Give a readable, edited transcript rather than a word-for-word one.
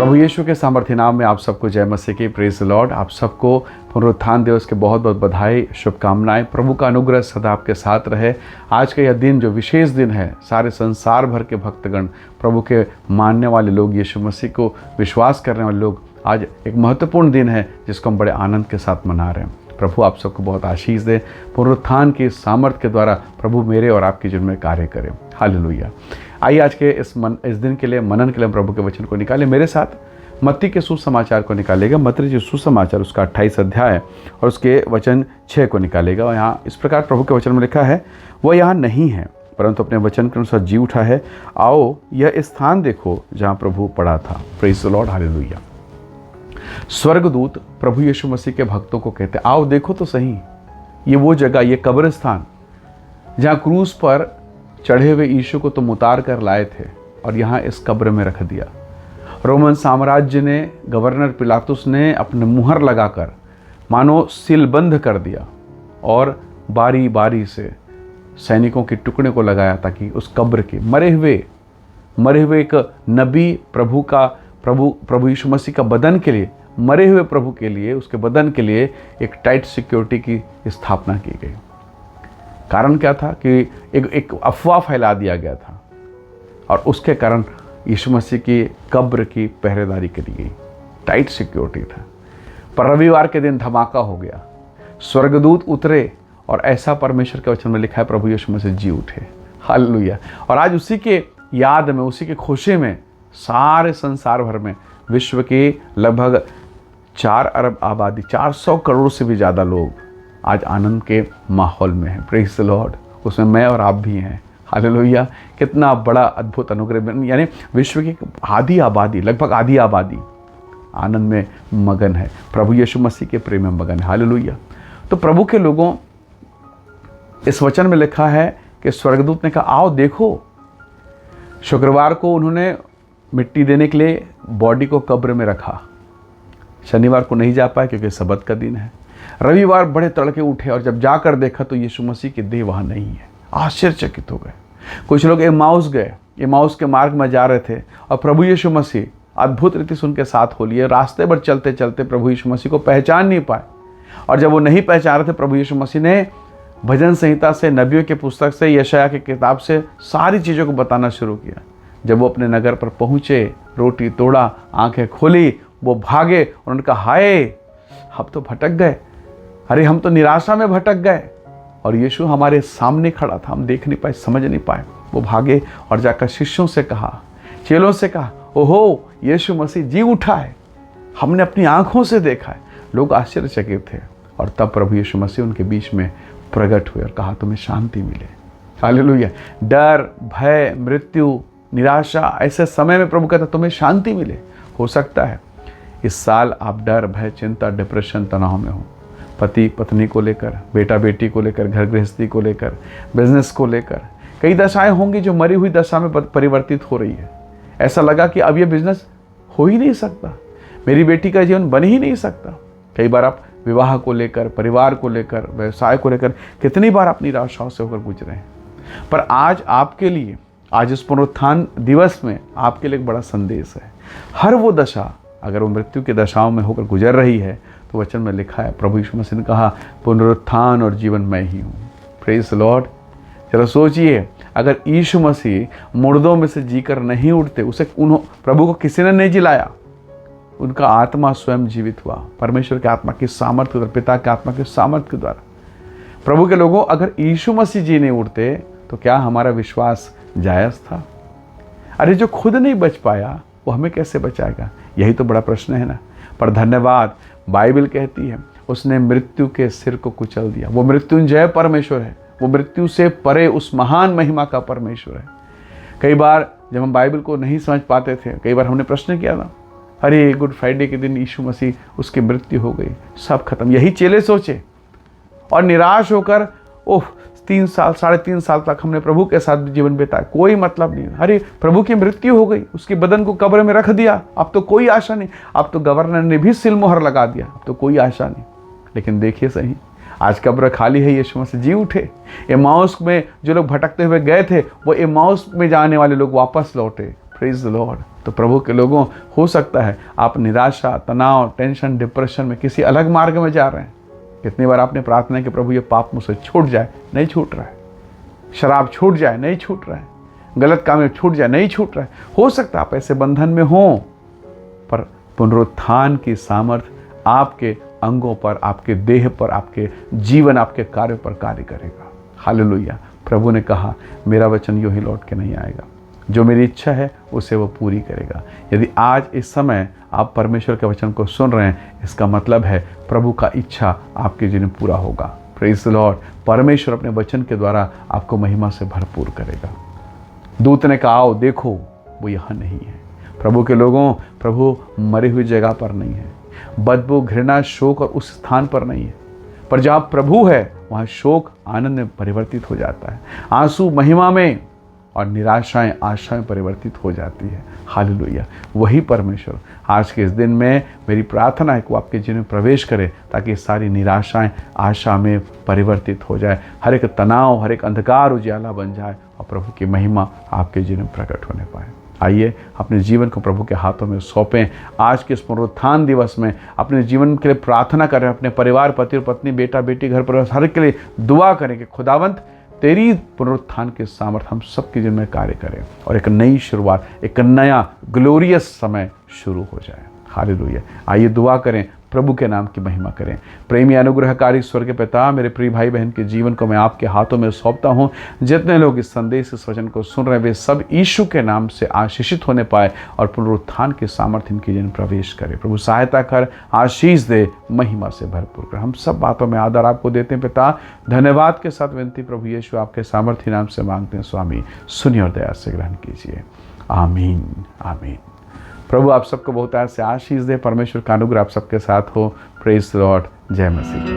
प्रभु यीशु के सामर्थ्य नाम में आप सबको जय मसीह की, प्रेज द लॉर्ड। आप सबको पुनरुत्थान दिवस के बहुत बहुत बधाई, शुभकामनाएं। प्रभु का अनुग्रह सदा आपके साथ रहे। आज का यह दिन जो विशेष दिन है, सारे संसार भर के भक्तगण, प्रभु के मानने वाले लोग, यीशु मसीह को विश्वास करने वाले लोग, आज एक महत्वपूर्ण दिन है जिसको हम बड़े आनंद के साथ मना रहे हैं। प्रभु आप सबको बहुत आशीष दे। पुनरुत्थान की सामर्थ्य के द्वारा प्रभु मेरे और आपके जीवन में कार्य करें। हालेलुया। आइए आज के इस दिन के लिए, मनन के लिए, हम प्रभु के वचन को निकालें। मेरे साथ मत्ती के सुसमाचार को निकालेगा। मत्ती जो सुसमाचार उसका 28 अध्याय और उसके वचन 6 को निकालेगा। और यहाँ इस प्रकार प्रभु के वचन में लिखा है, वह यहाँ नहीं है परंतु अपने वचन के अनुसार जी उठा है। आओ यह स्थान देखो जहाँ प्रभु पड़ा था। Praise the Lord, hallelujah. स्वर्गदूत प्रभु यीशु मसीह के भक्तों को कहते, आओ देखो तो सही, ये वो जगह, ये कब्रिस्तान जहाँ क्रूस पर चढ़े हुए यीशु को तुम उतार कर लाए थे और यहाँ इस कब्र में रख दिया। रोमन साम्राज्य ने, गवर्नर पिलातुस ने अपने मुहर लगाकर मानो सीलबंद कर दिया और बारी बारी से सैनिकों के टुकड़े को लगाया ताकि उस कब्र के मरे हुए एक नबी प्रभु यीशु मसीह का बदन के लिए, मरे हुए प्रभु के लिए, उसके बदन के लिए एक टाइट सिक्योरिटी की स्थापना की गई। कारण क्या था कि एक अफवाह फैला दिया गया था और उसके कारण यीशु मसीह की कब्र की पहरेदारी करी गई। टाइट सिक्योरिटी था। पर रविवार के दिन धमाका हो गया, स्वर्गदूत उतरे और ऐसा परमेश्वर के वचन में लिखा है, प्रभु यीशु मसीह जी उठे। हालेलुया। और आज उसी के याद में, उसी के खुशी में सारे संसार भर में, विश्व की लगभग 4 अरब आबादी, 400 करोड़ से भी ज़्यादा लोग आज आनंद के माहौल में हैं। Praise the Lord. उसमें मैं और आप भी हैं। हालेलुया। कितना बड़ा अद्भुत अनुग्रह, यानी विश्व की आधी आबादी, लगभग आधी आबादी आनंद में मगन है, प्रभु यीशु मसीह के प्रेम में मगन है। हालेलुया। तो प्रभु के लोगों, इस वचन में लिखा है कि स्वर्गदूत ने कहा, आओ देखो। शुक्रवार को उन्होंने मिट्टी देने के लिए बॉडी को कब्र में रखा। शनिवार को नहीं जा पाए क्योंकि सबत का दिन है। रविवार बड़े तड़के उठे और जब जाकर देखा तो यीशु मसीह की देह वहाँ नहीं है। आश्चर्यचकित हो गए। कुछ लोग एमाउस गए, एमाउस के मार्ग में जा रहे थे और प्रभु यीशु मसीह अद्भुत रीति से उनके साथ हो लिए। रास्ते पर चलते चलते प्रभु यीशु मसीह को पहचान नहीं पाए और जब वो नहीं पहचान रहे थे, प्रभु यीशु मसीह ने भजन संहिता से, नबियों के पुस्तक से, यशायाह की किताब से सारी चीज़ों को बताना शुरू किया। जब वो अपने नगर पर पहुँचे, रोटी तोड़ा, आंखें खोली, वो भागे और उन्होंने कहा, हाय हम तो भटक गए, अरे हम तो निराशा में भटक गए और यीशु हमारे सामने खड़ा था, हम देख नहीं पाए, समझ नहीं पाए। वो भागे और जाकर शिष्यों से कहा, चेलों से कहा, ओहो यीशु मसीह जी उठा है, हमने अपनी आंखों से देखा है। लोग आश्चर्यचकित थे और तब प्रभु यीशु मसीह उनके बीच में प्रकट हुए और कहा, तुम्हें शांति मिले। हालेलुया। डर, भय, मृत्यु, निराशा, ऐसे समय में प्रभु कहता तुम्हें शांति मिले। हो सकता है इस साल आप डर, भय, चिंता, डिप्रेशन, तनाव में हो, पति पत्नी को लेकर, बेटा बेटी को लेकर, घर गृहस्थी को लेकर, बिजनेस को लेकर। कई दशाएं होंगी जो मरी हुई दशा में परिवर्तित हो रही है। ऐसा लगा कि अब ये बिजनेस हो ही नहीं सकता, मेरी बेटी का जीवन बन ही नहीं सकता। कई बार आप विवाह को लेकर, परिवार को लेकर, व्यवसाय को लेकर कितनी बार आप निराशाओं से होकर गुजरे हैं। पर आज आपके लिए, आज इस पुनरुत्थान दिवस में आपके लिए एक बड़ा संदेश है। हर वो दशा, अगर वो मृत्यु की दशाओं में होकर गुजर रही है तो वचन में लिखा है, प्रभु यीशु मसीह ने कहा, पुनरुत्थान और जीवन मैं ही हूँ। Praise the Lord. चलो सोचिए, अगर यीशु मसीह मुर्दों में से जीकर नहीं उठते, उसे प्रभु को किसी ने नहीं जिलाया, उनका आत्मा स्वयं जीवित हुआ परमेश्वर के आत्मा की सामर्थ्य के द्वारा, पिता के आत्मा के सामर्थ्य के द्वारा। प्रभु के लोगों, अगर यीशु मसीह जी नहीं उठते तो क्या हमारा विश्वास जायज़ था? अरे जो खुद नहीं बच पाया वो हमें कैसे बचाएगा? यही तो बड़ा प्रश्न है ना। पर धन्यवाद, बाइबल कहती है उसने मृत्यु के सिर को कुचल दिया। वो मृत्युंजय परमेश्वर है, वो मृत्यु से परे उस महान महिमा का परमेश्वर है। कई बार जब हम बाइबल को नहीं समझ पाते थे, कई बार हमने प्रश्न किया ना, अरे गुड फ्राइडे के दिन यीशु मसीह, उसकी मृत्यु हो गई, सब खत्म। यही चेले सोचे और निराश होकर, ओह 3 साल, 3.5 साल तक हमने प्रभु के साथ जीवन बिताया, कोई मतलब नहीं। अरे प्रभु की मृत्यु हो गई, उसके बदन को कब्र में रख दिया, अब तो कोई आशा नहीं। अब तो गवर्नर ने भी सिलमोहर लगा दिया, अब तो कोई आशा नहीं। लेकिन देखिए सही, आज कब्र खाली है, यीशु मसीह जी उठे। एमाउस में जो लोग भटकते हुए गए थे, वो एमाउस में जाने वाले लोग वापस लौटे। Praise the Lord. तो प्रभु के लोगों, हो सकता है आप निराशा, तनाव, टेंशन, डिप्रेशन में किसी अलग मार्ग में जा रहे हैं। कितनी बार आपने प्रार्थना की प्रभु ये पाप मुझसे छूट जाए, नहीं छूट रहा है। शराब छूट जाए, नहीं छूट रहा है। गलत काम में छूट जाए, नहीं छूट रहा है। हो सकता है आप ऐसे बंधन में हों, पर पुनरुत्थान की सामर्थ्य आपके अंगों पर, आपके देह पर, आपके जीवन, आपके कार्य पर कार्य करेगा। हालेलुया। प्रभु ने कहा मेरा वचन यूं ही लौट के नहीं आएगा, जो मेरी इच्छा है उसे वो पूरी करेगा। यदि आज इस समय आप परमेश्वर के वचन को सुन रहे हैं, इसका मतलब है प्रभु का इच्छा आपके जीवन में पूरा होगा। Praise the Lord. परमेश्वर अपने वचन के द्वारा आपको महिमा से भरपूर करेगा। दूत ने कहा आओ देखो, वो यहाँ नहीं है। प्रभु के लोगों, प्रभु मरी हुई जगह पर नहीं है, बदबू, घृणा, शोक और उस स्थान पर नहीं है। पर जहाँ प्रभु है वहाँ शोक आनंद में परिवर्तित हो जाता है, आंसू महिमा में, और निराशाएं आशाएं परिवर्तित हो जाती है। हालेलुया। वही परमेश्वर आज के इस दिन में मेरी प्रार्थना है कि वो आपके जीवन में प्रवेश करे, ताकि सारी निराशाएं आशा में परिवर्तित हो जाए, हर एक तनाव, हर एक अंधकार उजाला बन जाए और प्रभु की महिमा आपके जीवन में प्रकट होने पाए। आइए अपने जीवन को प्रभु के हाथों में सौंपें। आज के इस पुनरुत्थान दिवस में अपने जीवन के लिए प्रार्थना करें, अपने परिवार, पति और पत्नी, बेटा बेटी, घर परिवार, हर के लिए दुआ करें कि खुदावंत तेरी पुनरुत्थान के सामर्थ्य हम सबके जीवन में कार्य करें और एक नई शुरुआत, एक नया ग्लोरियस समय शुरू हो जाए। हालेलुया। आइए दुआ करें, प्रभु के नाम की महिमा करें। प्रेमी अनुग्रहकारी स्वर्ग के पिता, मेरे प्रिय भाई बहन के जीवन को मैं आपके हाथों में सौंपता हूँ। जितने लोग इस संदेश, इस वचन को सुन रहे हैं, वे सब यीशु के नाम से आशीषित होने पाए और पुनरुत्थान के सामर्थ्य इनके जीवन प्रवेश करे। प्रभु सहायता कर, आशीष दे, महिमा से भरपूर कर। हम सब बातों में आदर आपको देते हैं पिता। धन्यवाद के साथ विनती प्रभु यीशु आपके सामर्थ्य नाम से मांगते हैं। स्वामी सुनिए और दया से ग्रहण कीजिए। आमीन, आमीन। प्रभु आप सबको बहुत से आशीष दे। परमेश्वर का अनुग्रह आप सबके साथ हो। Praise the Lord. जय मसीह।